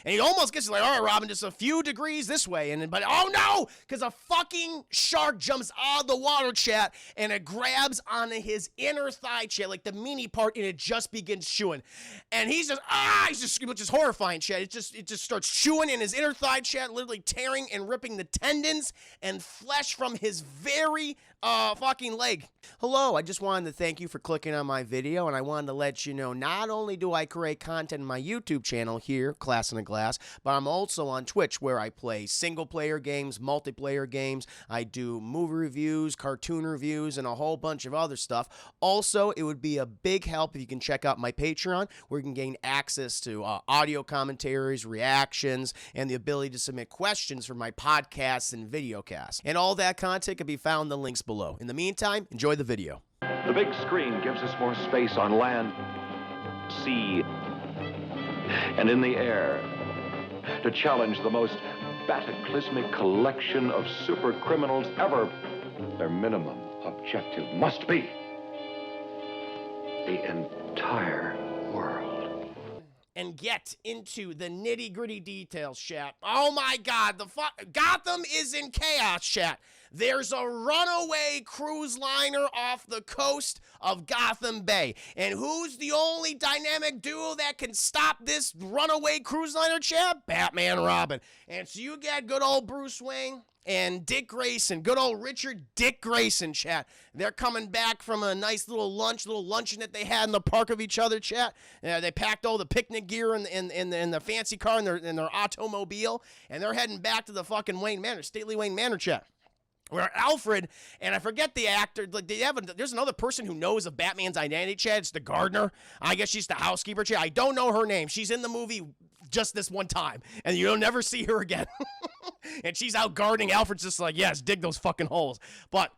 And he almost gets like, all right, Robin, just a few degrees this way. But oh no, because a fucking shark jumps out of the water, chat, and it grabs onto his inner thigh, chat, like the meaty part, and it just begins chewing. And he's just which is horrifying, chat. It just starts chewing in his inner thigh, chat, literally tearing and ripping the tendons and flesh from his very fucking leg. Hello, I just wanted to thank you for clicking on my video, and I wanted to let you know not only do I create content on my YouTube channel here, Class in a Glass, but I'm also on Twitch where I play single-player games, multiplayer games, I do movie reviews, cartoon reviews, and a whole bunch of other stuff. Also, it would be a big help if you can check out my Patreon, where you can gain access to audio commentaries, reactions, and the ability to submit questions for my podcasts and videocasts. And all that content can be found in the links below. In the meantime, enjoy the video. The big screen gives us more space on land, sea, and in the air to challenge the most cataclysmic collection of super criminals ever. Their minimum objective must be the entire world. And get into the nitty-gritty details, chat. Oh my God, Gotham is in chaos, chat. There's a runaway cruise liner off the coast of Gotham Bay. And who's the only dynamic duo that can stop this runaway cruise liner, chat? Batman and Robin. And so you get good old Bruce Wayne and Dick Grayson, good old Richard Dick Grayson, chat. They're coming back from a nice little luncheon that they had in the park of each other, chat. They packed all the picnic gear in the fancy car in their automobile, and they're heading back to the fucking Wayne Manor, stately Wayne Manor, chat. Where Alfred, and I forget the actor, like there's another person who knows of Batman's identity, chat. It's the gardener. I guess she's the housekeeper, chat. I don't know her name. She's in the movie just this one time, and you'll never see her again. And she's out gardening. Alfred's just like, yes, dig those fucking holes. But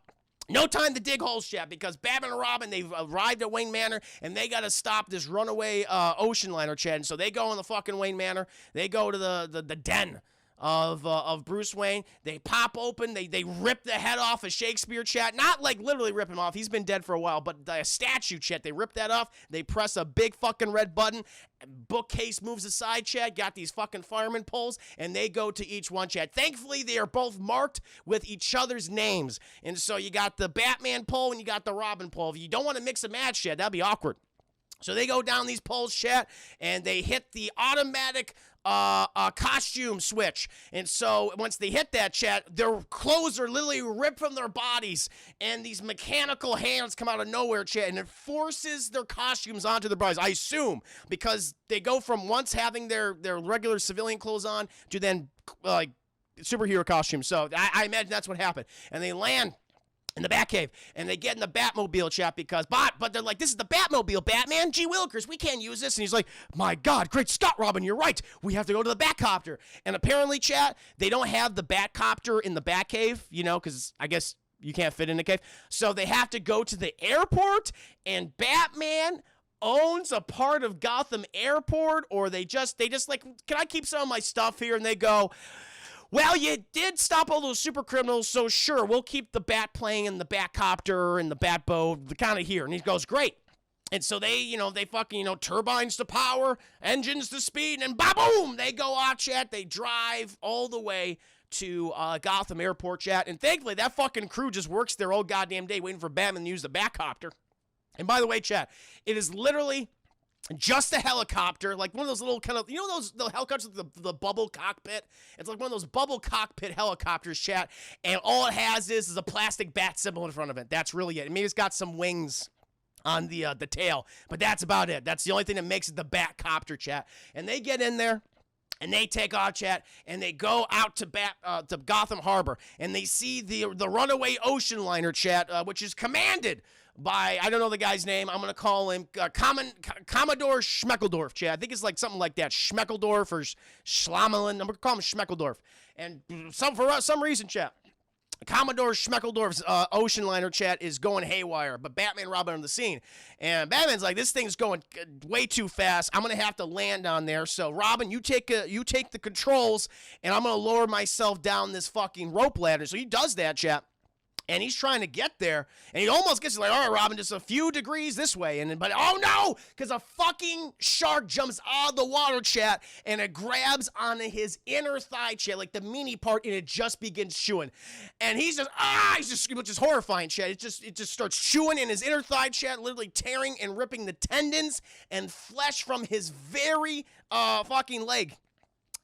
no time to dig holes, chat, because Batman and Robin, they've arrived at Wayne Manor, and they got to stop this runaway ocean liner, chat. And so they go in the fucking Wayne Manor. They go to the den of Bruce Wayne. They pop open, they rip the head off of Shakespeare, chat. Not like literally rip him off, he's been dead for a while, but the statue, chat, they rip that off. They press a big fucking red button, bookcase moves aside, chat. Got these fucking fireman poles, and they go to each one, chat. Thankfully, they are both marked with each other's names, and so you got the Batman pole and you got the Robin pole. If you don't want to mix and match, chat, that'd be awkward. So they go down these poles, chat, and they hit the automatic costume switch. And so once they hit that, chat, their clothes are literally ripped from their bodies, and these mechanical hands come out of nowhere, chat, and it forces their costumes onto their bodies, I assume, because they go from once having their regular civilian clothes on to then like superhero costumes. So I imagine that's what happened. And they land in the Batcave, and they get in the Batmobile, chat, because, but they're like, this is the Batmobile, Batman, gee willikers, we can't use this. And he's like, my God, great Scott, Robin, you're right, we have to go to the Batcopter. And apparently, chat, they don't have the Batcopter in the Batcave, you know, because I guess you can't fit in the cave, so they have to go to the airport, and Batman owns a part of Gotham Airport, or they just like, can I keep some of my stuff here? And they go, well, you did stop all those super criminals, so sure, we'll keep the bat plane and the Batcopter and the Batboat kind of here. And he goes, great. And so they fucking, turbines to power, engines to speed, and ba-boom, they go off, chat. They drive all the way to Gotham Airport, chat. And thankfully, that fucking crew just works their whole goddamn day waiting for Batman to use the Batcopter. And by the way, chat, it is literally just a helicopter, like one of those little kind of, the helicopters with the bubble cockpit? It's like one of those bubble cockpit helicopters, chat, and all it has is a plastic bat symbol in front of it. That's really it. Maybe it's got some wings on the tail, but that's about it. That's the only thing that makes it the Batcopter, chat. And they get in there, and they take off, chat, and they go out to Gotham Harbor, and they see the runaway ocean liner, chat, which is commanded by, I don't know the guy's name, I'm going to call him Commodore Schmeckeldorf, chat. I think it's like something like that, Schmeckeldorf or Schlamelin. I'm going to call him Schmeckeldorf. And for some reason, chat, Commodore Schmeckeldorf's ocean liner, chat, is going haywire, but Batman and Robin are on the scene. And Batman's like, this thing's going way too fast. I'm going to have to land on there. So, Robin, you take the controls, and I'm going to lower myself down this fucking rope ladder. So he does that, chat. And he's trying to get there, and he almost gets like, all right, Robin, just a few degrees this way. But oh no, because a fucking shark jumps out of the water, chat, and it grabs onto his inner thigh, chat, like the meaty part, and it just begins chewing. And he's just, which is horrifying, chat. It just starts chewing in his inner thigh, chat, literally tearing and ripping the tendons and flesh from his very fucking leg.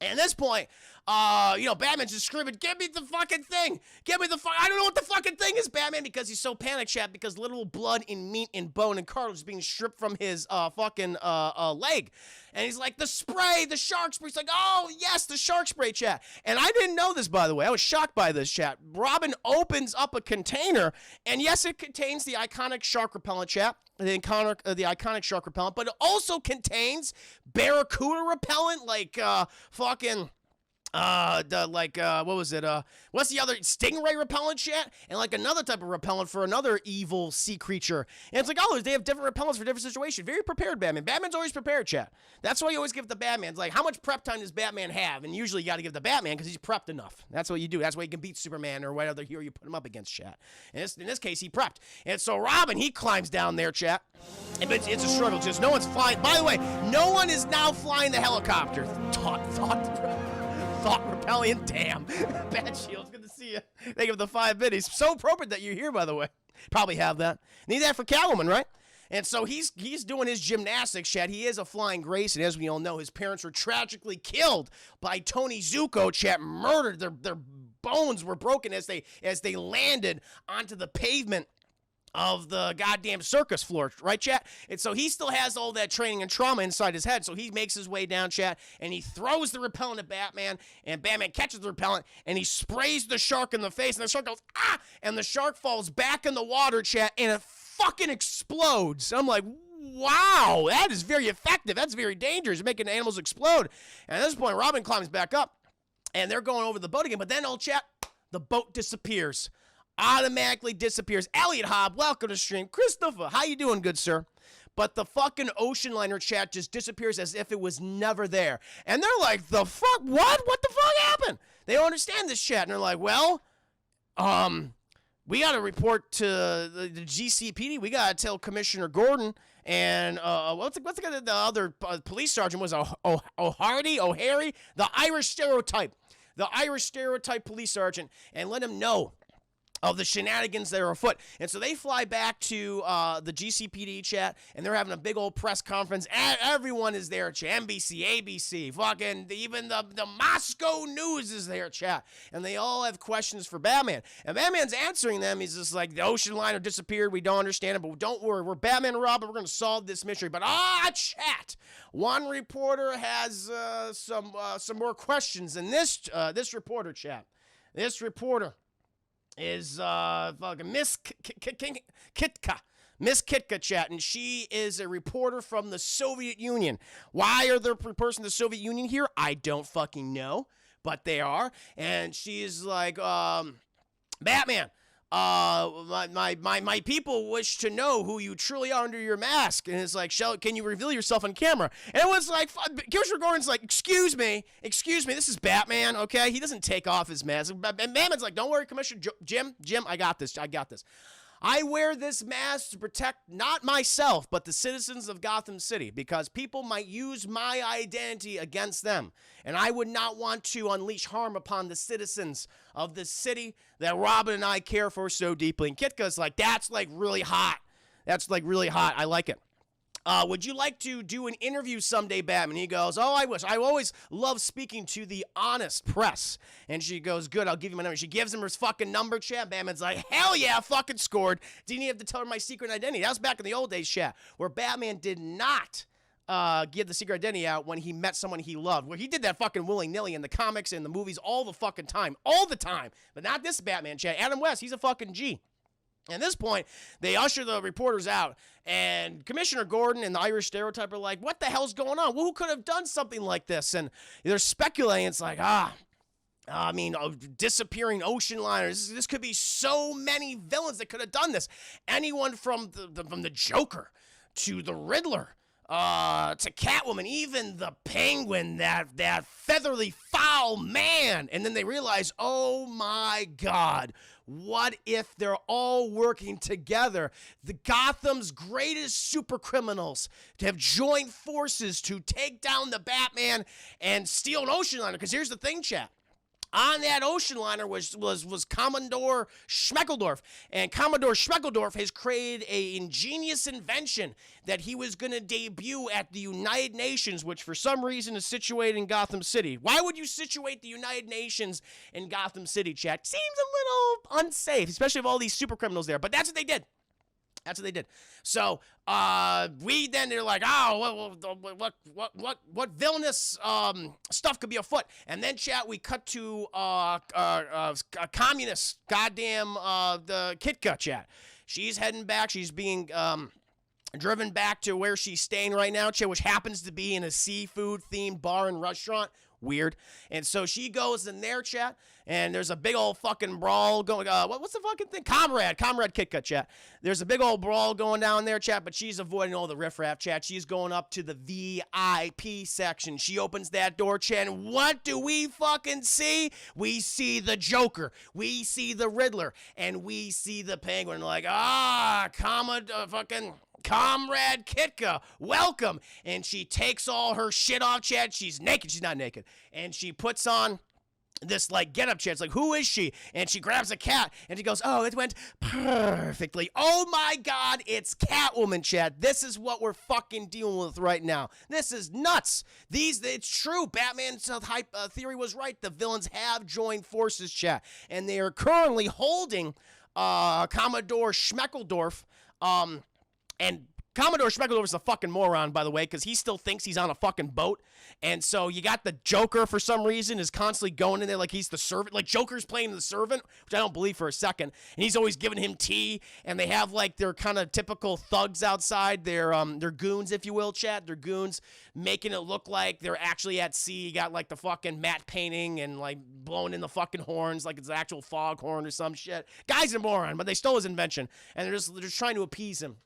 And at this point, Batman's just screaming, "Give me the fucking thing! Give me the I don't know what the fucking thing is, Batman," because he's so panicked, chat, because literal blood and meat and bone and cartilage is being stripped from his fucking leg. And he's like, the spray, the shark spray. He's like, oh, yes, the shark spray, chat. And I didn't know this, by the way. I was shocked by this, chat. Robin opens up a container, and yes, it contains the iconic shark repellent, chat. The iconic shark repellent, but it also contains barracuda repellent, like what was it? What's the other stingray repellent shit? And like another type of repellent for another evil sea creature. And it's like, oh, they have different repellents for different situations. Very prepared, Batman. Batman's always prepared, chat. That's why you always give the Batman. It's like, how much prep time does Batman have? And usually you got to give the Batman because he's prepped enough. That's what you do. That's why you can beat Superman or what other hero you put him up against, chat. And in this case, he prepped. And so Robin, he climbs down there, chat. And it's a struggle. Just no one's flying. By the way, no one is now flying the helicopter. Thought repellent, damn. Bad Shields, good to see you. Thank you for the 5 minutes. So appropriate that you're here, by the way. Probably have that. Need that for Catwoman, right? And so he's doing his gymnastics, chat. He is a flying grace, and as we all know, his parents were tragically killed by Tony Zuko, chat. Murdered. Their bones were broken as they landed onto the pavement of the goddamn circus floor, right, chat? And so he still has all that training and trauma inside his head, so he makes his way down, chat, and he throws the repellent at Batman, and Batman catches the repellent, and he sprays the shark in the face, and the shark goes, ah! And the shark falls back in the water, chat, and it fucking explodes. I'm like, wow, that is very effective. That's very dangerous, making animals explode. And at this point, Robin climbs back up, and they're going over the boat again, but then, old chat, the boat disappears. Automatically disappears. Elliot Hobb, welcome to stream. Christopher, how you doing, good sir? But the fucking ocean liner, chat, just disappears as if it was never there. And they're like, the fuck? What? What the fuck happened? They don't understand this, chat. And they're like, well, we got to report to the GCPD. We got to tell Commissioner Gordon and what's the other police sergeant was O'Hardy, the Irish stereotype police sergeant, and let him know of the shenanigans that are afoot. And so they fly back to the GCPD, chat, and they're having a big old press conference. Everyone is there, chat. NBC, ABC, fucking even the Moscow News is there, chat. And they all have questions for Batman. And Batman's answering them. He's just like, the ocean liner disappeared. We don't understand it, but don't worry. We're Batman and Robin. We're going to solve this mystery. But chat, one reporter has some more questions. And this reporter, chat, this reporter is fucking Miss Kitka. Miss Kitka, chat, and she is a reporter from the Soviet Union. Why are there person in the Soviet Union here? I don't fucking know, but they are. And she's like, Batman, my people wish to know who you truly are under your mask. And it's like, can you reveal yourself on camera? And it was like, Commissioner Gordon's like, excuse me, this is Batman, okay? He doesn't take off his mask. And Batman's like, don't worry, Commissioner Jim, I got this. I wear this mask to protect not myself, but the citizens of Gotham City, because people might use my identity against them. And I would not want to unleash harm upon the citizens of the city that Robin and I care for so deeply. And Kitka's like, that's like really hot. I like it. Would you like to do an interview someday, Batman? He goes, oh, I wish. I always love speaking to the honest press. And she goes, good, I'll give you my number. She gives him her fucking number, chat. Batman's like, hell yeah, fucking scored. Didn't even have to tell her my secret identity. That was back in the old days, chat, where Batman did not give the secret identity out when he met someone he loved. Where he did that fucking willy-nilly in the comics and the movies all the fucking time. All the time. But not this Batman, chat. Adam West, he's a fucking G. At this point, they usher the reporters out, and Commissioner Gordon and the Irish stereotype are like, what the hell's going on? Well, who could have done something like this? And they're speculating. It's like, disappearing ocean liners. This could be so many villains that could have done this. Anyone from the Joker to the Riddler, to Catwoman, even the Penguin, that feathery foul man. And then they realize, oh my God, what if they're all working together? The Gotham's greatest super criminals to have joined forces to take down the Batman and steal an ocean liner. Because here's the thing, chat. On that ocean liner was Commodore Schmeckeldorf. And Commodore Schmeckeldorf has created a ingenious invention that he was going to debut at the United Nations, which for some reason is situated in Gotham City. Why would you situate the United Nations in Gotham City, chat? Seems a little unsafe, especially with all these super criminals there. But that's what they did. That's what they did. So they're like, oh, what villainous stuff could be afoot? And then, chat, we cut to a communist, goddamn the Kitka, chat. She's heading back. She's being driven back to where she's staying right now, chat, which happens to be in a seafood-themed bar and restaurant. Weird. And so she goes in there, chat, and there's a big old fucking brawl going, what's the fucking thing? Comrade Kitka, chat. There's a big old brawl going down there, chat, but she's avoiding all the riffraff, chat. She's going up to the VIP section. She opens that door, chat, and what do we fucking see? We see the Joker. We see the Riddler. And we see the Penguin. Like, Comrade Kitka, welcome. And she takes all her shit off, chat. She's naked. She's not naked. And she puts on this, like, get-up, chat. It's like, who is she? And she grabs a cat, and she goes, oh, it went perfectly. Oh, my God, it's Catwoman, chat. This is what we're fucking dealing with right now. This is nuts. It's true. Batman's theory was right. The villains have joined forces, chat. And they are currently holding Commodore Schmeckeldorf, and Commodore Schmeckeldorf is a fucking moron, by the way, because he still thinks he's on a fucking boat. And so you got the Joker, for some reason, is constantly going in there like he's the servant. Like, Joker's playing the servant, which I don't believe for a second. And he's always giving him tea. And they have, like, their kind of typical thugs outside. Their goons, if you will, chat. Their goons, making it look like they're actually at sea. You got, like, the fucking matte painting and, like, blowing in the fucking horns like it's an actual foghorn or some shit. Guy's a moron, but they stole his invention. And they're just trying to appease him.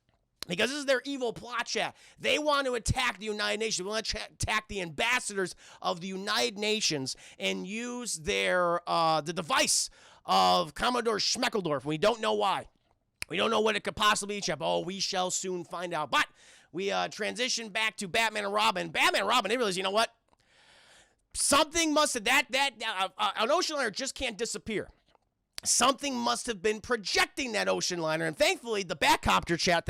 Because this is their evil plot, chat. They want to attack the United Nations. They want to attack the ambassadors of the United Nations and use their the device of Commodore Schmeckeldorf. We don't know why. We don't know what it could possibly be, chat. Oh, we shall soon find out. But we transition back to Batman and Robin. Batman and Robin, they realize, you know what? Something must have, an ocean liner just can't disappear. Something must have been projecting that ocean liner, and thankfully, the Batcopter, chat,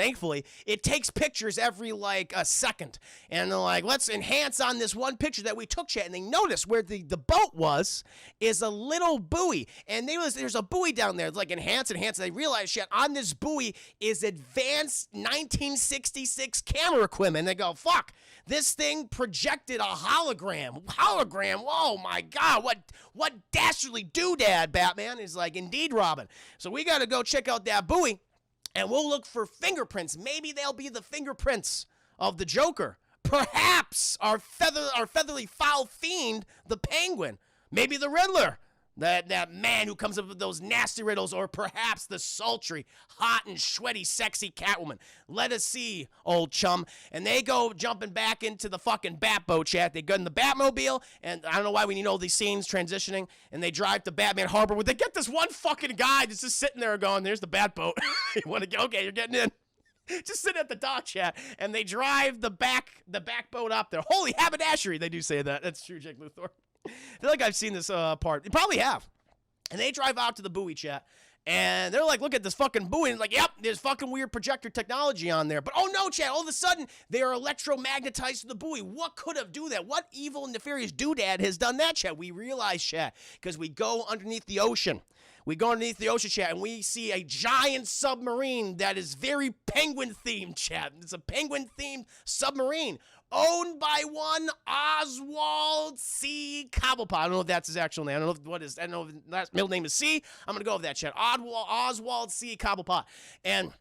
it takes pictures every, like, a second, and they're like, let's enhance on this one picture that we took, chat, and they notice where the boat was is a little buoy, and they realize there's a buoy down there. It's like, enhance, and they realize, chat, on this buoy is advanced 1966 camera equipment, and they go, fuck, this thing projected a hologram, oh my God, what dastardly doodad, Batman. Is like, indeed, Robin. So we got to go check out that buoy, and we'll look for fingerprints. Maybe they'll be the fingerprints of the Joker. Perhaps our feathery foul fiend, the Penguin. Maybe the Riddler. That man who comes up with those nasty riddles, or perhaps the sultry, hot and sweaty, sexy Catwoman. Let us see, old chum. And they go jumping back into the fucking Batboat, chat. They go in the Batmobile, and I don't know why we need all these scenes transitioning, and they drive to Batman Harbor, where they get this one fucking guy that's just sitting there going, there's the Batboat. You want to go? Okay, you're getting in. Just sit at the dock, chat, and they drive the back boat up there. Holy haberdashery, they do say that. That's true, Jake Luthor. I feel like I've seen this part. You probably have. And they drive out to the buoy, chat. And they're like, look at this fucking buoy. And like, yep, there's fucking weird projector technology on there. But oh no, chat, all of a sudden, they are electromagnetized to the buoy. What could have do that? What evil, nefarious doodad has done that, chat? We realize, chat, because we go underneath the ocean. We go underneath the ocean, chat, and we see a giant submarine that is very penguin-themed, chat. It's a penguin-themed submarine owned by one Oswald C. Cobblepot. I don't know if that's his actual name. I don't know if his middle name is C. I'm going to go with that, chat. Oswald C. Cobblepot. And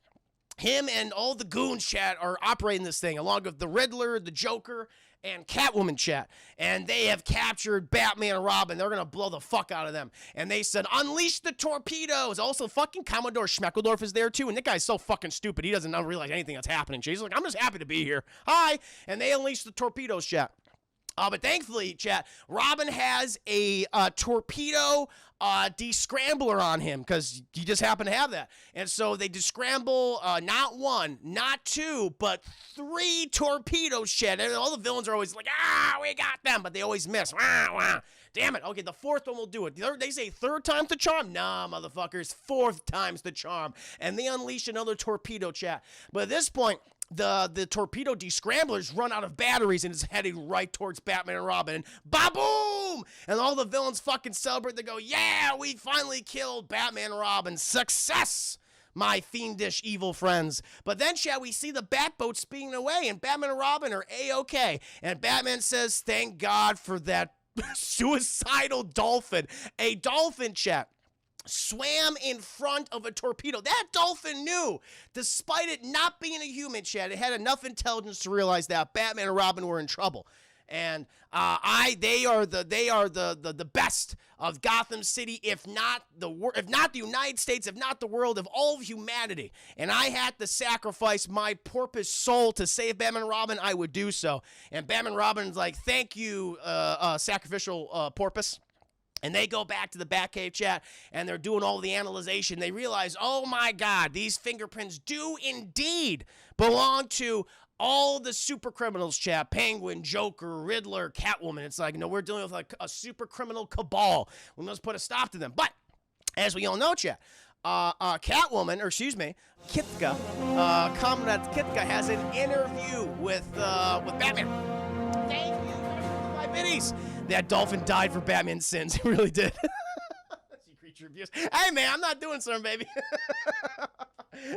him and all the goons, chat, are operating this thing, along with the Riddler, the Joker, and Catwoman, chat, and they have captured Batman and Robin. They're gonna blow the fuck out of them. And they said, unleash the torpedoes. Also, fucking Commodore Schmeckledorf is there too, and that guy's so fucking stupid. He doesn't realize anything that's happening. He's like, I'm just happy to be here. Hi. And they unleash the torpedoes, chat. But thankfully, chat, Robin has a torpedo descrambler on him because he just happened to have that. And so they descramble not one, not two, but 3 torpedoes, chat. And all the villains are always like, we got them, but they always miss. Wah, wah. Damn it. Okay, the 4th one will do it. They say 3rd time's the charm. Nah, motherfuckers, 4th time's the charm. And they unleash another torpedo, chat. But at this point, the torpedo descramblers run out of batteries and is heading right towards Batman and Robin. And ba-boom! And all the villains fucking celebrate. They go, yeah, we finally killed Batman and Robin. Success, my fiendish evil friends. But then, chat, we see the Batboat speeding away, and Batman and Robin are A-okay. And Batman says, thank God for that suicidal dolphin. A dolphin, chat, swam in front of a torpedo. That dolphin knew, despite it not being a human, chat, it had enough intelligence to realize that Batman and Robin were in trouble. And they are the best of Gotham City, if not the United States, if not the world, of all of humanity. And I had to sacrifice my porpoise soul to save Batman and Robin. I would do so. And Batman and Robin's like, thank you, sacrificial porpoise. And they go back to the Batcave, chat, and they're doing all the analyzation. They realize, oh my God, these fingerprints do indeed belong to all the super criminals, chat. Penguin, Joker, Riddler, Catwoman. It's like, we're dealing with like a super criminal cabal. We must put a stop to them. But as we all know, chat, Catwoman, or excuse me, Kitka, Comrade Kitka has an interview with Batman. Thank you for my biddies. That dolphin died for Batman's sins. He really did. See creature abuse. Hey, man, I'm not doing something, baby.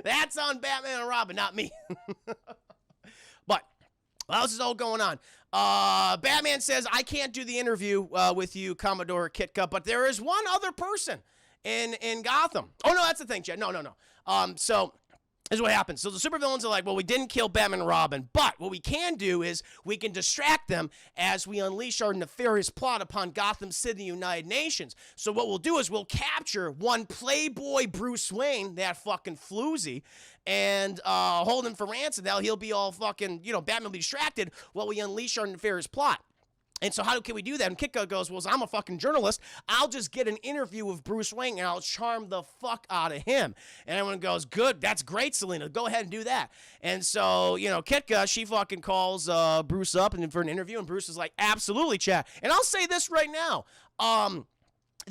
That's on Batman and Robin, not me. But while this is all going on, Batman says, I can't do the interview with you, Commodore Kitka, but there is one other person in Gotham. Oh, no, that's the thing, Chad. No. So this is what happens. So the supervillains are like, well, we didn't kill Batman and Robin, but what we can do is we can distract them as we unleash our nefarious plot upon Gotham City United Nations. So what we'll do is we'll capture one Playboy Bruce Wayne, that fucking floozy, and hold him for ransom. Now he'll be all fucking, Batman will be distracted while we unleash our nefarious plot. And so can we do that? And Kitka goes, well, I'm a fucking journalist. I'll just get an interview with Bruce Wayne, and I'll charm the fuck out of him. And everyone goes, good, that's great, Selena. Go ahead and do that. And so, Kitka, she fucking calls Bruce up for an interview, and Bruce is like, absolutely, chat. And I'll say this right now.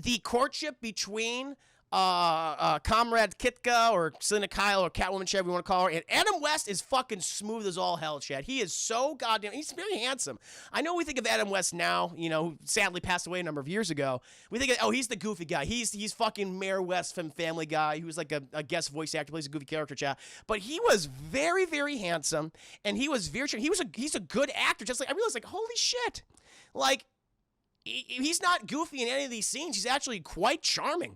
The courtship between Comrade Kitka or Selena Kyle or Catwoman, whatever you want to call her, and Adam West is fucking smooth as all hell, Chad. He is so goddamn, he's very handsome. I know we think of Adam West now, who sadly passed away a number of years ago. We think of, he's the goofy guy. He's fucking Mayor West from Family Guy. He was like a guest voice actor, plays a goofy character, Chad. But he was very, very handsome, and he's a good actor. Just like, I realized, like, holy shit. Like, he's not goofy in any of these scenes. He's actually quite charming.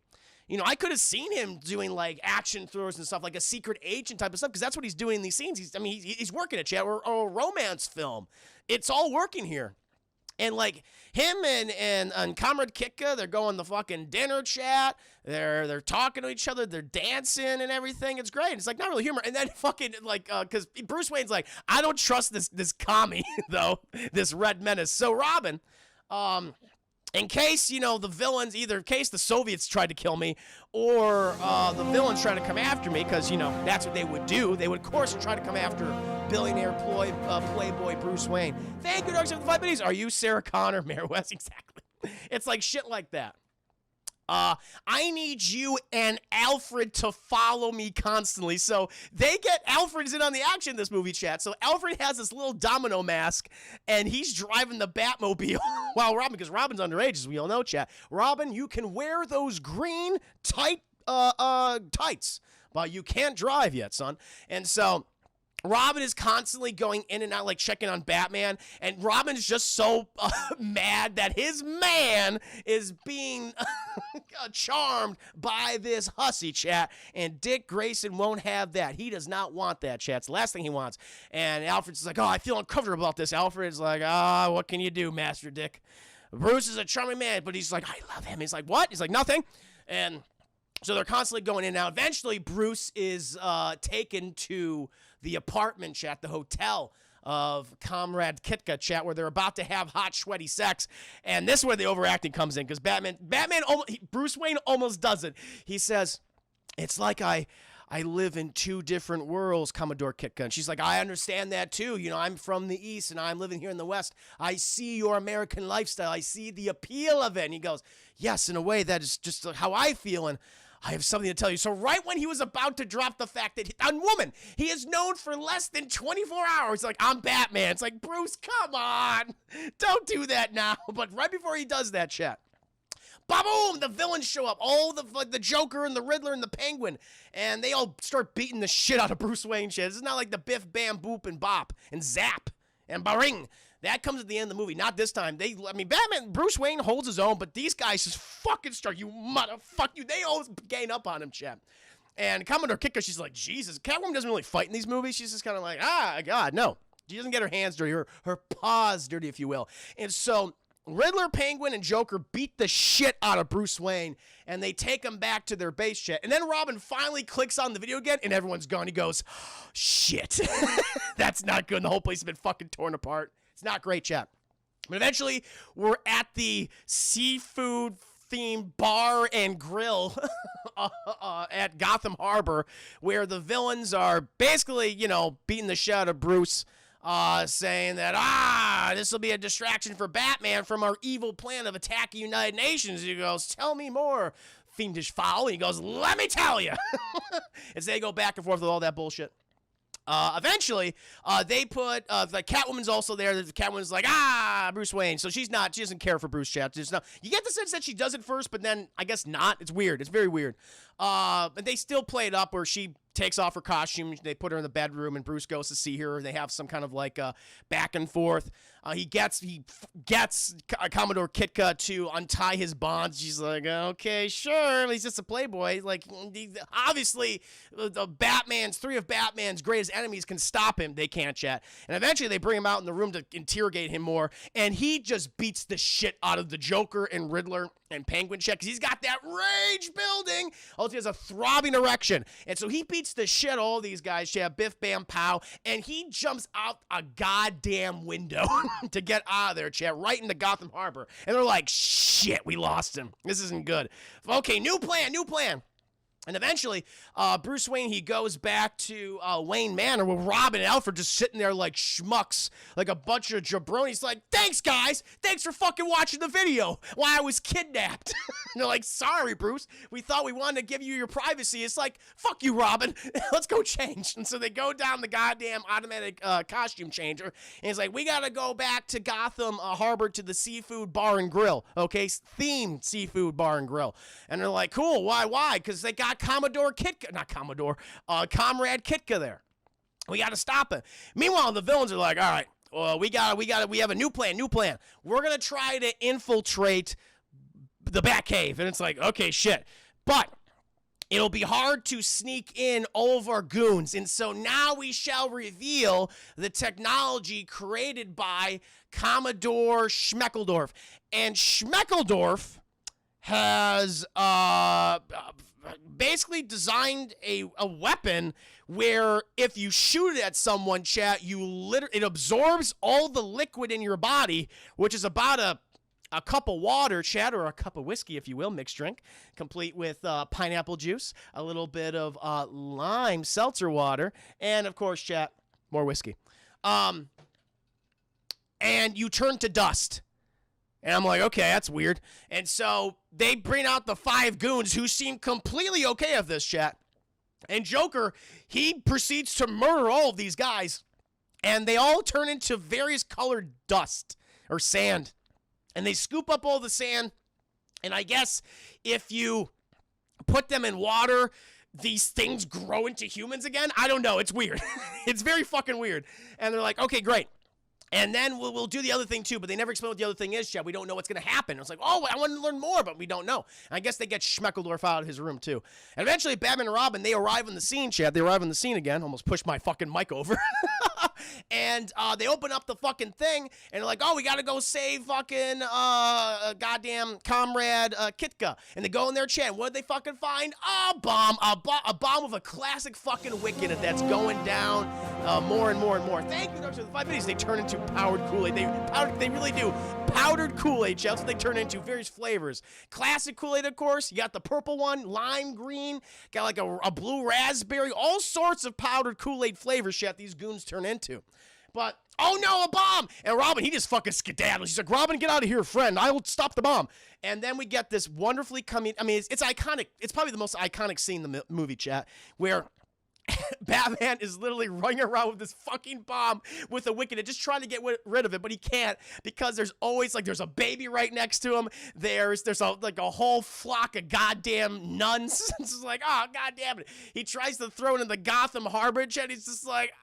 I could have seen him doing, like, action thrillers and stuff, like a secret agent type of stuff, because that's what he's doing in these scenes. He's working it, chat, or a romance film. It's all working here. And, like, him and Comrade Kitka, they're going to fucking dinner, chat. They're talking to each other. They're dancing and everything. It's great. It's, like, not really humor. And then fucking, like, because Bruce Wayne's like, I don't trust this commie, though, this Red Menace. So Robin, in case, the villains, either in case the Soviets tried to kill me or the villains try to come after me, because, that's what they would do. They would, of course, try to come after billionaire Playboy Bruce Wayne. Thank you, Dark75 Buddies. Are you Sarah Connor, Mayor West? Exactly. It's like shit like that. I need you and Alfred to follow me constantly. So Alfred's in on the action in this movie, chat. So Alfred has this little domino mask, and he's driving the Batmobile while because Robin's underage, as we all know, chat. Robin, you can wear those green tights, but you can't drive yet, son. And so Robin is constantly going in and out, like checking on Batman, and Robin is just so mad that his man is being charmed by this hussy, chat, and Dick Grayson won't have that. He does not want that, chat. It's the last thing he wants. And Alfred's like, oh, I feel uncomfortable about this. Alfred's like, what can you do, Master Dick? Bruce is a charming man, but he's like, I love him. He's like, what? He's like, nothing. And so they're constantly going in and out. Eventually, Bruce is taken to the apartment, chat, the hotel of Comrade Kitka, chat, where they're about to have hot, sweaty sex. And this is where the overacting comes in, because Bruce Wayne almost does it. He says, it's like I live in two different worlds, Commodore Kitka. And she's like, I understand that too. You know, I'm from the East and I'm living here in the West. I see your American lifestyle. I see the appeal of it. And he goes, yes, in a way, that is just how I feel. And I have something to tell you. So right when he was about to drop the fact that woman, he is known for less than 24 hours. Like, I'm Batman. It's like, Bruce, come on. Don't do that now. But right before he does that, chat, ba-boom, the villains show up. All the Joker and the Riddler and the Penguin. And they all start beating the shit out of Bruce Wayne, shit. This is not like the biff, bam, boop, and bop, and zap, and baring. That comes at the end of the movie. Not this time. Bruce Wayne holds his own, but these guys just fucking start, you motherfucker, you. They always gain up on him, chap. And Commodore Kitka, she's like, Jesus. Catwoman doesn't really fight in these movies. She's just kind of like, God, no. She doesn't get her hands dirty, her paws dirty, if you will. And so Riddler, Penguin, and Joker beat the shit out of Bruce Wayne, and they take him back to their base, chat. And then Robin finally clicks on the video again, and everyone's gone. He goes, shit. That's not good. And the whole place has been fucking torn apart. It's not great, chat. But eventually, we're at the seafood-themed bar and grill at Gotham Harbor, where the villains are basically, beating the shit out of Bruce, saying that, this will be a distraction for Batman from our evil plan of attacking United Nations. He goes, tell me more, fiendish fowl. He goes, let me tell you. As they go back and forth with all that bullshit. Eventually, they put, the Catwoman's also there. The Catwoman's like, Bruce Wayne. So she doesn't care for Bruce, chat. You get the sense that she does it first, but then I guess not. It's weird. It's very weird. But they still play it up where she takes off her costume. They put her in the bedroom, and Bruce goes to see her. They have some kind of like back and forth. He gets Commodore Kitka to untie his bonds. She's like, okay, sure. He's just a playboy. Like, obviously, three of Batman's greatest enemies can stop him. They can't, chat. And eventually, they bring him out in the room to interrogate him more. And he just beats the shit out of the Joker and Riddler and Penguin, chat, because he's got that rage building. Also, he has a throbbing erection. And so he beats the shit out of all these guys, chat, biff, bam, pow. And he jumps out a goddamn window to get out of there, chat, right into Gotham Harbor. And they're like, shit, we lost him. This isn't good. Okay, new plan. And eventually, Bruce Wayne, he goes back to Wayne Manor with Robin and Alfred just sitting there like schmucks, like a bunch of jabronis. Like, thanks, guys. Thanks for fucking watching the video while I was kidnapped. And they're like, sorry, Bruce. We thought we wanted to give you your privacy. It's like, fuck you, Robin. Let's go change. And so they go down the goddamn automatic costume changer. And he's like, we got to go back to Gotham Harbor to the seafood bar and grill. Okay, themed seafood bar and grill. And they're like, cool. Why? Because they got Comrade Kitka there. We got to stop him. Meanwhile, the villains are like, all right, well, we have a new plan. We're going to try to infiltrate the Batcave. And it's like, okay, shit. But it'll be hard to sneak in all of our goons. And so now we shall reveal the technology created by Commodore Schmeckeldorf. And Schmeckeldorf has basically designed a weapon where if you shoot it at someone, chat, it absorbs all the liquid in your body, which is about a cup of water, chat, or a cup of whiskey, if you will, mixed drink, complete with pineapple juice, a little bit of lime seltzer water, and of course, chat, more whiskey. And you turn to dust. And I'm like, okay, that's weird. And so they bring out the 5 goons who seem completely okay with this, chat. And Joker, he proceeds to murder all of these guys. And they all turn into various colored dust or sand. And they scoop up all the sand. And I guess if you put them in water, these things grow into humans again. I don't know. It's weird. It's very fucking weird. And they're like, okay, great. And then we'll do the other thing too, but they never explain what the other thing is, Chad. We don't know what's going to happen. It's like, oh, I want to learn more, but we don't know. And I guess they get Schmeckledorf out of his room too. And eventually, Batman and Robin, they arrive on the scene, Chad. They arrive on the scene again. Almost pushed my fucking mic over. And they open up the fucking thing, and they're like, oh, we got to go save fucking goddamn comrade Kitka. And they go in there, Chad. What did they fucking find? A bomb. A bomb with a classic fucking wick in it that's going down more and more and more. Thank you, Doctor. The 5 minutes, they turn into powdered Kool-Aid. They really do. Powdered Kool-Aid, Chad. That's what they turn into. Various flavors. Classic Kool-Aid, of course. You got the purple one, lime green. Got like a blue raspberry. All sorts of powdered Kool-Aid flavors, Chad, these goons turn into. But, oh no, a bomb! And Robin, he just fucking skedaddles. He's like, Robin, get out of here, friend. I will stop the bomb. And then we get this wonderfully coming, I mean, it's iconic. It's probably the most iconic scene in the movie, chat, where Batman is literally running around with this fucking bomb with a wick in it, just trying to get rid of it, but he can't because there's always like there's a baby right next to him. There's a whole flock of goddamn nuns. It's just like, oh god damn it. He tries to throw it in the Gotham Harbor, and he's just like,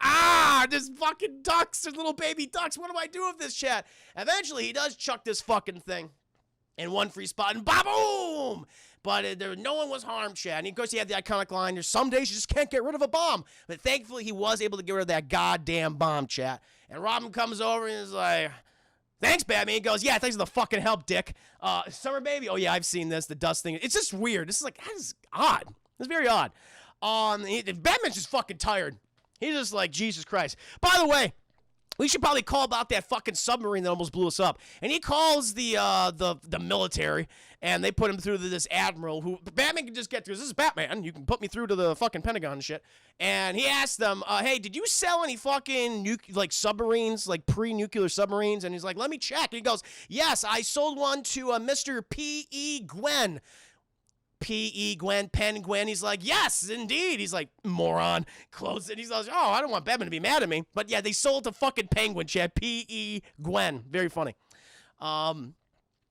there's fucking ducks, there's little baby ducks. What do I do with this, chat? Eventually he does chuck this fucking thing in one free spot, and ba-boom! But no one was harmed, Chad. And of course, he had the iconic line, there's some days you just can't get rid of a bomb. But thankfully, he was able to get rid of that goddamn bomb, Chad. And Robin comes over and is like, thanks, Batman. He goes, yeah, thanks for the fucking help, dick. Summer Baby, oh yeah, I've seen this, the dust thing. It's just weird. This is like, that is odd. It's very odd. Batman's just fucking tired. He's just like, Jesus Christ. By the way, we should probably call about that fucking submarine that almost blew us up. And he calls the military, and they put him through to this admiral who Batman can just get through. This is Batman. You can put me through to the fucking Pentagon and shit. And he asked them, hey, did you sell any fucking submarines, like pre-nuclear submarines? And he's like, let me check. And he goes, yes, I sold one to Mr. P.E. Gwen. P.E. Gwen, Penguin. He's like, yes, indeed. He's like, moron. Close it. He's like, oh, I don't want Batman to be mad at me. But yeah, they sold to fucking Penguin, Chad. P.E. Gwen. Very funny.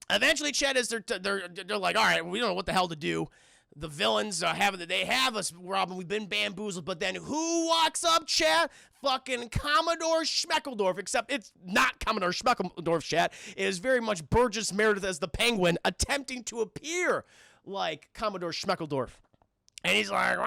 Eventually, Chad, is they're like, all right, we don't know what the hell to do. The villains they have us, Robin. We've been bamboozled. But then who walks up, Chad? Fucking Commodore Schmeckledorf. Except it's not Commodore Schmeckledorf, Chad. It is very much Burgess Meredith as the Penguin attempting to appear like Commodore Schmeckledorf. And he's like,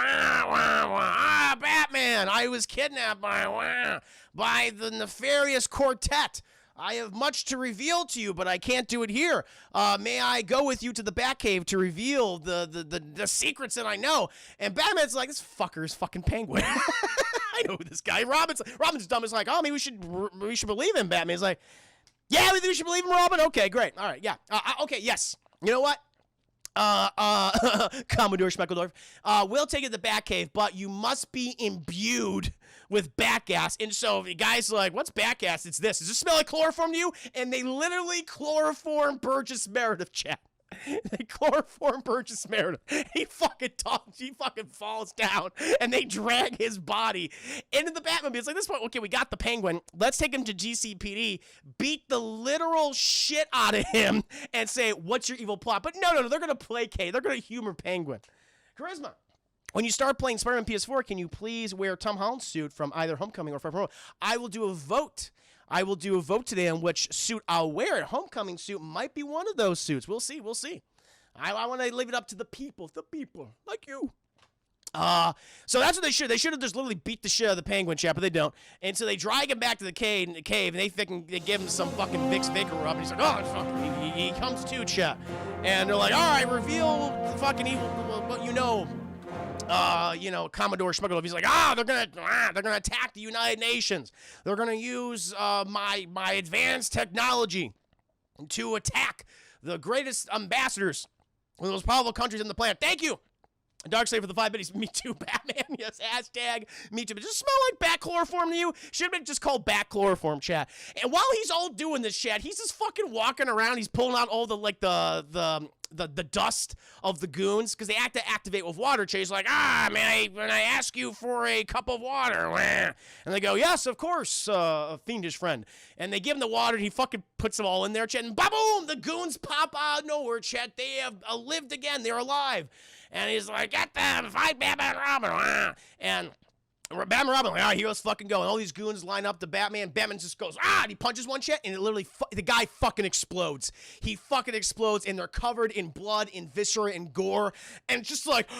Batman, I was kidnapped by the nefarious quartet. I have much to reveal to you, but I can't do it here. May I go with you to the Batcave to reveal the secrets that I know? And Batman's like, this fucker is fucking Penguin. I know this guy. Robin's dumb. Is like, oh, maybe we should believe him. Batman's like, yeah, we should believe him, Robin. Okay, great. All right, yeah. Okay, yes. You know what? Commodore Schmeckledorf, we'll take it to the Batcave, but you must be imbued with bat gas. And so the guy's like, what's bat gas? It's this. Does this smell like chloroform to you? And they literally chloroform Burgess Meredith, chat. They chloroform Burgess Meredith. He fucking falls down, and they drag his body into the Batmobile. It's like, this point, okay, we got the Penguin. Let's take him to GCPD, beat the literal shit out of him, and say, what's your evil plot? But no, they're going to placate. They're going to humor Penguin. Charisma. When you start playing Spider-Man PS4, can you please wear Tom Holland's suit from either Homecoming or Far From Home? I will do a vote. I will do a vote today on which suit I'll wear. Homecoming suit might be one of those suits. We'll see. We'll see. I want to leave it up to the people like you. So that's what they should. They should have just literally beat the shit out of the Penguin, chap, but they don't. And so they drag him back to the cave, and they give him some fucking Vicks Vapor Rub, and he's like, oh, fuck. He comes to, chap. And they're like, all right, reveal the fucking evil, what you know. Commodore Schmeckledorf. He's like, they're gonna attack the United Nations. They're gonna use my advanced technology to attack the greatest ambassadors, one of the most powerful countries on the planet. Thank you, Darkseid, for the 5 minutes. Me too, Batman. Yes, hashtag me too. But does it smell like bat chloroform to you? Should have been just called bat chloroform, chat. And while he's all doing this, chat, he's just fucking walking around. He's pulling out all the the dust of the goons, because they have to activate with water. Chase like, when I ask you for a cup of water, and they go, yes, of course, a fiendish friend, and they give him the water, and he fucking puts them all in there, Chet, and ba-boom, the goons pop out of nowhere, Chet. They have lived again. They're alive, and he's like, get them, fight Batman and Robin, and Batman and Robin, like, all right, here, let's fucking go. And all these goons line up to Batman. Batman just goes, and he punches one Chet, and it literally, the guy fucking explodes. He fucking explodes, and they're covered in blood, in viscera, and gore. And just like,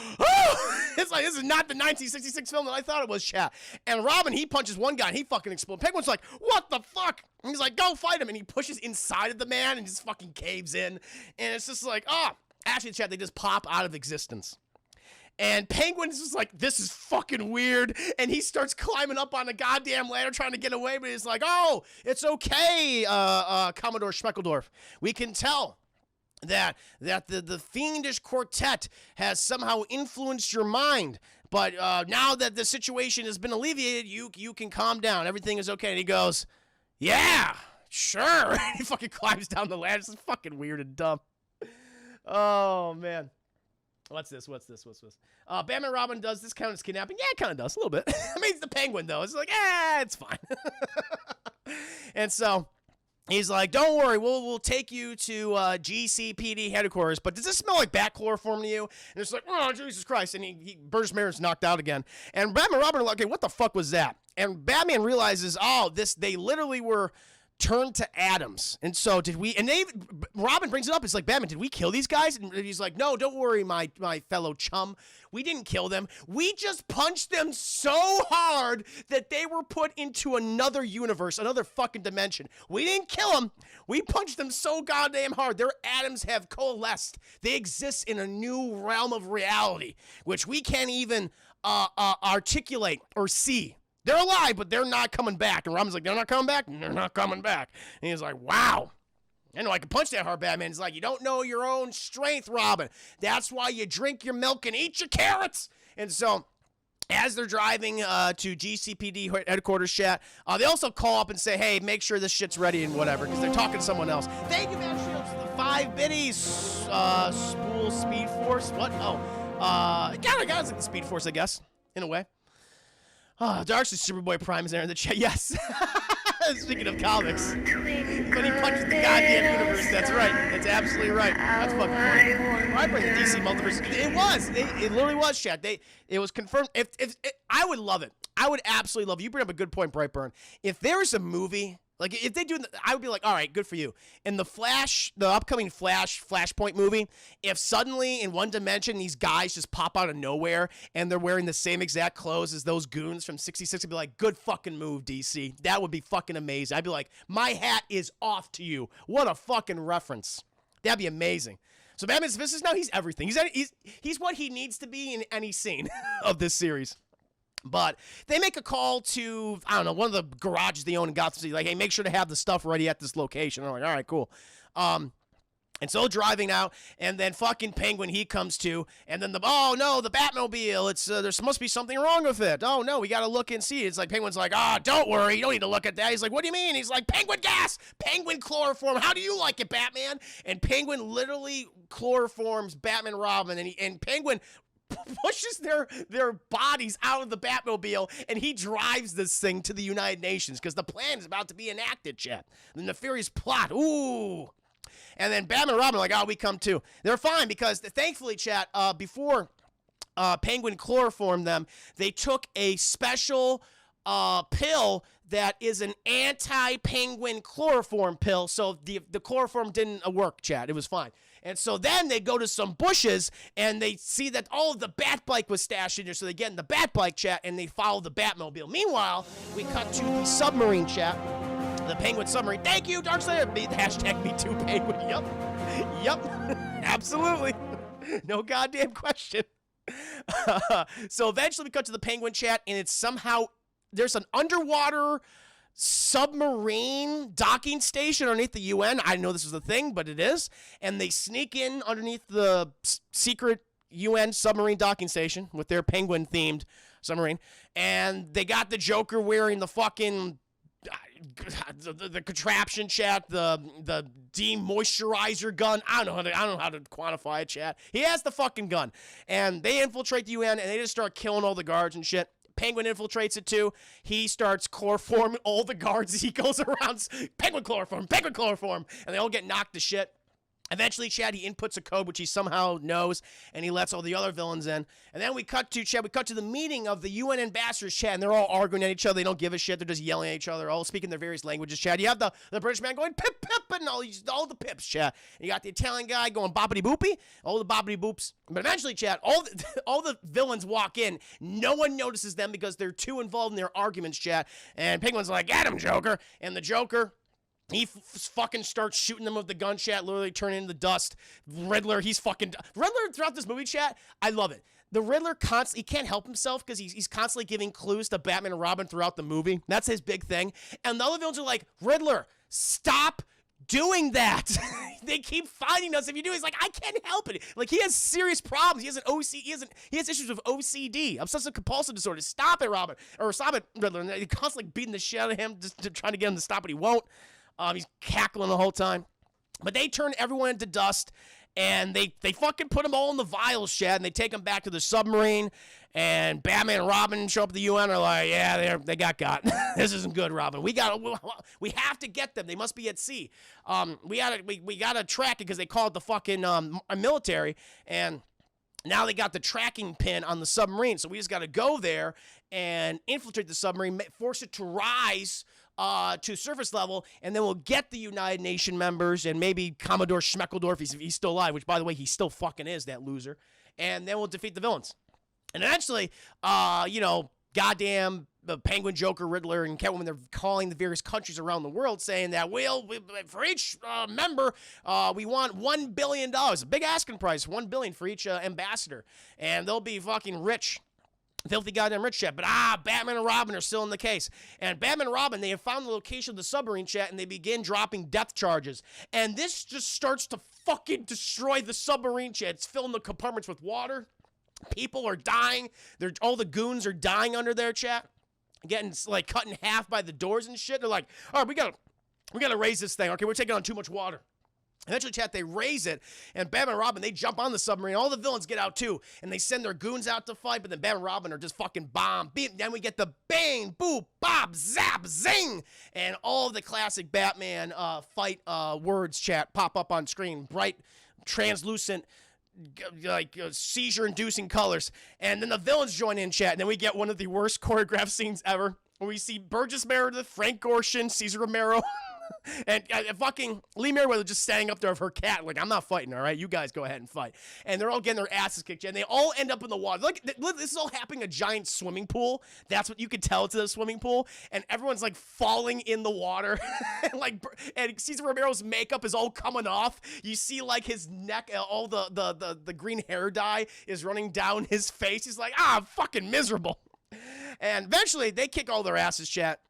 it's like, this is not the 1966 film that I thought it was, Chet. And Robin, he punches one guy, and he fucking explodes. Penguin's like, what the fuck? And he's like, go fight him. And he pushes inside of the man, and just fucking caves in. And it's just like, actually, Chet, they just pop out of existence. And Penguin's just like, this is fucking weird. And he starts climbing up on a goddamn ladder trying to get away. But he's like, oh, it's okay, Commodore Schmeckeldorf. We can tell that the fiendish quartet has somehow influenced your mind. But now that the situation has been alleviated, you can calm down. Everything is okay. And he goes, yeah, sure. And he fucking climbs down the ladder. It's fucking weird and dumb. Oh, man. What's this? Batman and Robin, does this count as kidnapping? Yeah, it kind of does, a little bit. I mean, it's the Penguin, though. It's like, it's fine. And so he's like, don't worry, we'll take you to GCPD headquarters, but does this smell like bat chloroform to you? And it's like, oh, Jesus Christ. And Burgess Meredith's knocked out again. And Batman and Robin are like, okay, what the fuck was that? And Batman realizes, they literally were turned to atoms. And so Robin brings it up. It's like, Batman, did we kill these guys? And he's like, no, don't worry, my fellow chum. We didn't kill them. We just punched them so hard that they were put into another universe, another fucking dimension. We didn't kill them. We punched them so goddamn hard. Their atoms have coalesced. They exist in a new realm of reality, which we can't even articulate or see. They're alive, but they're not coming back. And Robin's like, they're not coming back? They're not coming back. And he's like, wow. I know I can punch that hard, Batman. He's like, you don't know your own strength, Robin. That's why you drink your milk and eat your carrots. And so as they're driving to GCPD headquarters, Chat, they also call up and say, hey, make sure this shit's ready and whatever, because they're talking to someone else. Thank you, Matt Shields, for the 5 biddies. Spool Speed Force. What? Kind of like the Speed Force, I guess, in a way. Darkly Superboy Prime is there in the chat. Yes. Speaking of comics. When he punches the goddamn universe. That's right. That's absolutely right. That's fucking funny. I bring the DC multiverse. It was. It literally was, chat. It was confirmed. I would love it. I would absolutely love it. You bring up a good point, Brightburn. If there was a movie, like if they do, I would be like, all right, good for you. In the upcoming Flashpoint movie, if suddenly in one dimension these guys just pop out of nowhere and they're wearing the same exact clothes as those goons from 66, I'd be like, good fucking move, DC. That would be fucking amazing. I'd be like, my hat is off to you. What a fucking reference. That'd be amazing. So Batman's Vicious now, he's everything. He's what he needs to be in any scene of this series. But they make a call to, I don't know, one of the garages they own in Gotham City, like, hey, make sure to have the stuff ready at this location. I'm like, all right, cool. And so driving out, and then fucking Penguin, he comes to, and then the Batmobile, it's, there's supposed to be something wrong with it. Oh, no, we got to look and see. It's like, Penguin's like, don't worry, you don't need to look at that. He's like, what do you mean? He's like, Penguin gas, Penguin chloroform, how do you like it, Batman? And Penguin literally chloroforms Batman Robin, and Penguin pushes their bodies out of the Batmobile, and he drives this thing to the United Nations because the plan is about to be enacted, chat. The nefarious plot. Ooh. And then Batman and Robin are like, we come too. They're fine because, thankfully, chat, before Penguin chloroformed them, they took a special pill that is an anti-Penguin chloroform pill, so the chloroform didn't work, chat. It was fine. And so then they go to some bushes, and they see that all of the Batbike was stashed in there, so they get in the Batbike, chat, and they follow the Batmobile. Meanwhile, we cut to the submarine, chat. The Penguin submarine. Thank you, Darkslayer. Hashtag #MeTooPenguin. Yep. Absolutely. No goddamn question. So eventually we cut to the Penguin, chat, and it's somehow, there's an underwater submarine docking station underneath the UN. I didn't know this was a thing, but it is. And they sneak in underneath the secret UN submarine docking station with their Penguin-themed submarine. And they got the Joker wearing the fucking the contraption, chat, the demoisturizer gun. I don't know how to quantify it, chat. He has the fucking gun, and they infiltrate the UN, and they just start killing all the guards and shit. Penguin infiltrates it too. He starts chloroforming all the guards. He goes around, penguin chloroform, and they all get knocked to shit. Eventually, Chad, he inputs a code, which he somehow knows, and he lets all the other villains in. And then we cut to the meeting of the UN ambassadors, Chad, and they're all arguing at each other. They don't give a shit. They're just yelling at each other, all speaking their various languages, Chad. You have the British man going, pip, pip, and all the pips, Chad. And you got the Italian guy going boppity boopy, all the boppity boops. But eventually, Chad, all the villains walk in. No one notices them because they're too involved in their arguments, Chad. And Penguin's like, get him, Joker. And the Joker, he fucking starts shooting them with the gun, chat, literally turning into dust. Riddler, Riddler throughout this movie, chat, I love it. The Riddler he can't help himself because he's constantly giving clues to Batman and Robin throughout the movie. That's his big thing. And the other villains are like, Riddler, stop doing that. They keep finding us if you do. He's like, I can't help it. Like, he has serious problems. He has issues with OCD, obsessive compulsive disorder. Stop it, Robin. Or stop it, Riddler. And they're constantly beating the shit out of him, just trying to get him to stop, but he won't. He's cackling the whole time. But they turn everyone into dust, and they fucking put them all in the vials, Chad, and they take them back to the submarine, and Batman and Robin show up at the UN, are like, yeah, they got. This isn't good, Robin. We have to get them. They must be at sea. We gotta track it because they call it the fucking military, and now they got the tracking pin on the submarine, so we just gotta go there and infiltrate the submarine, force it to rise to surface level, and then we'll get the United Nation members and maybe Commodore Schmeckeldorf, if he's still alive, which, by the way, he still fucking is, that loser, and then we'll defeat the villains. And eventually, goddamn the Penguin, Joker, Riddler, and Catwoman, they're calling the various countries around the world saying that for each member, we want $1 billion, a big asking price, $1 billion for each ambassador, and they'll be fucking rich. Filthy goddamn rich, chat. But Batman and Robin are still in the case. And Batman and Robin, they have found the location of the submarine, chat, and they begin dropping death charges. And this just starts to fucking destroy the submarine, chat. It's filling the compartments with water. People are dying. All the goons are dying under there, chat. Getting like cut in half by the doors and shit. They're like, all right, we gotta raise this thing. Okay, we're taking on too much water. Eventually, chat, they raise it, and Batman and Robin, they jump on the submarine. All the villains get out, too, and they send their goons out to fight, but then Batman and Robin are just fucking bomb. Then we get the bang, boop, bop, zap, zing, and all of the classic Batman fight words, chat, pop up on screen. Bright, translucent, seizure-inducing colors. And then the villains join in, chat, and then we get one of the worst choreographed scenes ever, where we see Burgess Meredith, Frank Gorshin, Cesar Romero, and fucking Lee Meriwether just standing up there with her cat, like, I'm not fighting, all right? You guys go ahead and fight. And they're all getting their asses kicked, and they all end up in the water. Look, this is all happening in a giant swimming pool. That's what you could tell it's a swimming pool. And everyone's, like, falling in the water. and Cesar Romero's makeup is all coming off. You see, like, his neck, all the green hair dye is running down his face. He's like, I'm fucking miserable. And eventually, they kick all their asses, chat.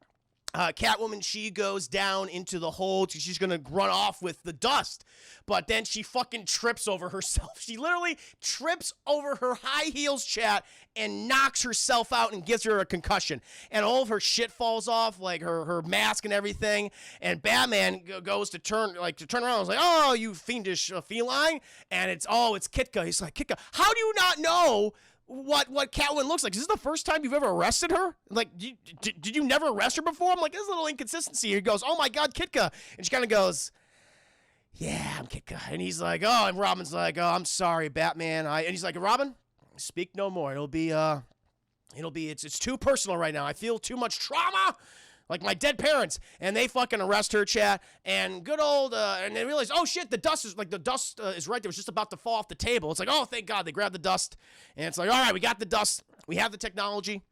Catwoman, she goes down into the hole. She's gonna run off with the dust, but then she fucking trips over herself. She literally trips over her high heels, chat, and knocks herself out and gives her a concussion. And all of her shit falls off, like her mask and everything. And Batman goes to turn around. I was like, oh, you fiendish feline. And it's Kitka. He's like, Kitka, how do you not know what Catwoman looks like? Is this the first time you've ever arrested her? Like, did you never arrest her before? I'm like, there's a little inconsistency. He goes, oh my God, Kitka. And she kind of goes, yeah, I'm Kitka. And he's like, oh, and Robin's like, oh, I'm sorry, Batman. And he's like, Robin, speak no more. It's too personal right now. I feel too much trauma. Like my dead parents. And they fucking arrest her, chat. And good old, and they realize, oh shit, the dust is right there. It was just about to fall off the table. It's like, oh, thank God. They grabbed the dust. And it's like, all right, we got the dust. We have the technology.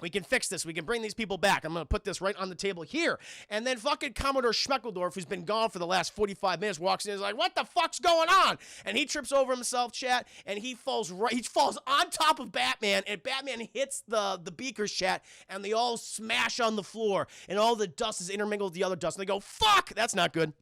We can fix this. We can bring these people back. I'm going to put this right on the table here. And then fucking Commodore Schmeckeldorf, who's been gone for the last 45 minutes, walks in and is like, what the fuck's going on? And he trips over himself, chat, and he falls on top of Batman, and Batman hits the beakers, chat, and they all smash on the floor, and all the dust is intermingled with the other dust. And they go, fuck, that's not good.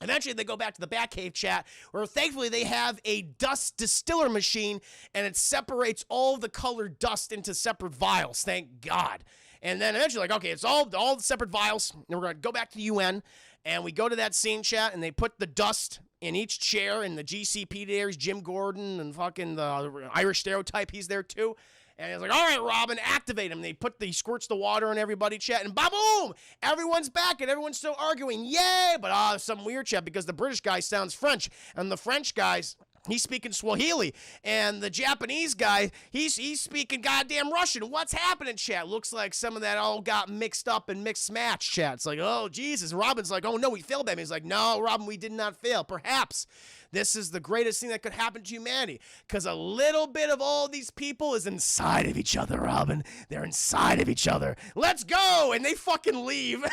Eventually, they go back to the Batcave, chat, where thankfully they have a dust distiller machine, and it separates all the colored dust into separate vials. Thank God. And then eventually, like, okay, it's all separate vials. And we're going to go back to the UN. And we go to that scene, chat, and they put the dust in each chair. And the GCP there's Jim Gordon and fucking the Irish Stereotype. He's there, too. And he's like, all right, Robin, activate him. He squirts the water on everybody, chat, and ba-boom! Everyone's back, and everyone's still arguing. Yay! But some weird chat, because the British guy sounds French, and the French guys, he's speaking Swahili, and the Japanese guy, he's speaking goddamn Russian. What's happening, chat? Looks like some of that all got mixed up and mixed match, chat. It's like, oh, Jesus. Robin's like, oh, no, we failed them. He's like, no, Robin, we did not fail. Perhaps this is the greatest thing that could happen to humanity, because a little bit of all these people is inside of each other, Robin. They're inside of each other. Let's go! And they fucking leave.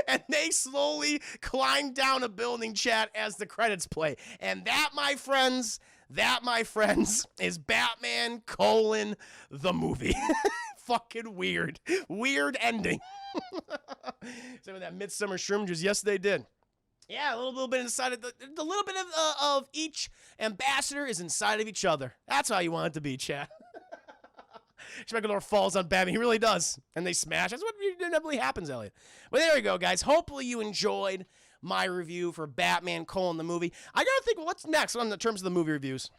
And they slowly climb down a building, chat, as the credits play. And that, my friends, is Batman: the movie. Fucking weird. Weird ending. Some of that Midsummer Shroom Juice. Yes, they did. Yeah, a little bit inside of the little bit of each ambassador is inside of each other. That's how you want it to be, chat. Schmeckledorf falls on Batman. He really does. And they smash. That's what inevitably happens, Elliot. But there we go, guys. Hopefully you enjoyed my review for Batman: the movie. I gotta think, what's next on the terms of the movie reviews?